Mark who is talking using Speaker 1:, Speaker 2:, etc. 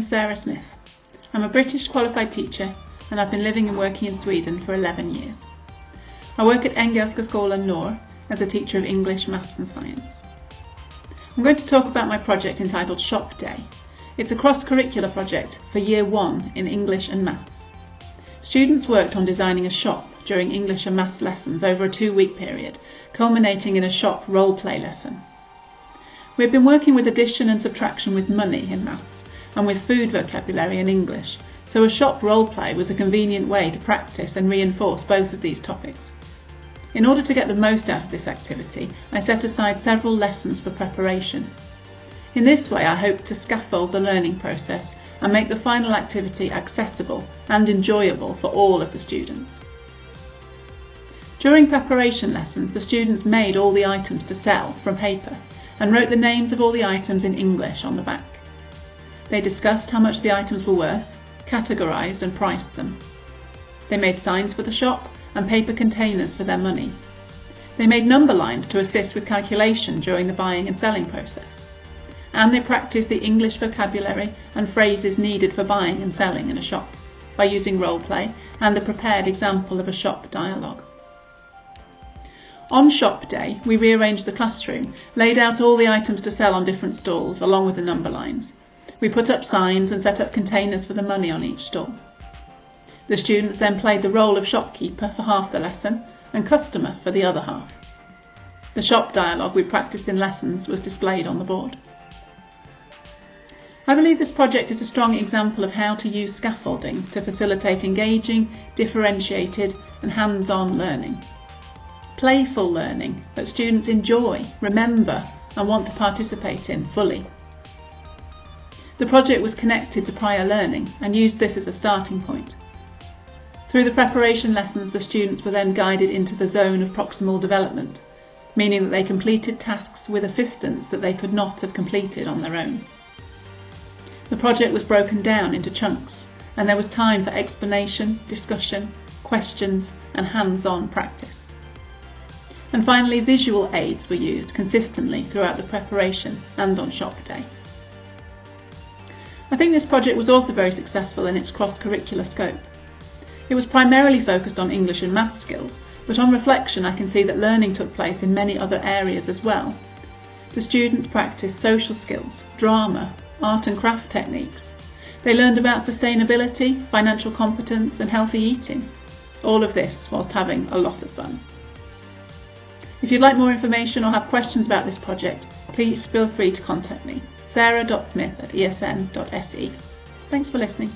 Speaker 1: Sarah Smith. I'm a British qualified teacher and I've been living and working in Sweden for 11 years. I work at Engelska skolan Norr as a teacher of English, Maths and Science. I'm going to talk about my project entitled Shop Day. It's a cross-curricular project for Year 1 in English and Maths. Students worked on designing a shop during English and Maths lessons over a 2-week period, culminating in a shop role-play lesson. We've been working with addition and subtraction with money in Maths and with food vocabulary in English, so a shop role-play was a convenient way to practice and reinforce both of these topics. In order to get the most out of this activity, I set aside several lessons for preparation. In this way, I hope to scaffold the learning process and make the final activity accessible and enjoyable for all of the students. During preparation lessons, the students made all the items to sell from paper and wrote the names of all the items in English on the back. They discussed how much the items were worth, categorised and priced them. They made signs for the shop and paper containers for their money. They made number lines to assist with calculation during the buying and selling process. And they practiced the English vocabulary and phrases needed for buying and selling in a shop by using role play and a prepared example of a shop dialogue. On Shop Day, we rearranged the classroom, laid out all the items to sell on different stalls along with the number lines. We put up signs and set up containers for the money on each stall. The students then played the role of shopkeeper for half the lesson and customer for the other half. The shop dialogue we practiced in lessons was displayed on the board. I believe this project is a strong example of how to use scaffolding to facilitate engaging, differentiated and hands-on learning. Playful learning that students enjoy, remember and want to participate in fully. The project was connected to prior learning and used this as a starting point. Through the preparation lessons, the students were then guided into the zone of proximal development, meaning that they completed tasks with assistance that they could not have completed on their own. The project was broken down into chunks and there was time for explanation, discussion, questions and hands-on practice. And finally, visual aids were used consistently throughout the preparation and on Shop Day. I think this project was also very successful in its cross-curricular scope. It was primarily focused on English and maths skills, but on reflection I can see that learning took place in many other areas as well. The students practiced social skills, drama, art and craft techniques. They learned about sustainability, financial competence and healthy eating. All of this whilst having a lot of fun. If you'd like more information or have questions about this project, please feel free to contact me, sarah.smith@esn.se. Thanks for listening.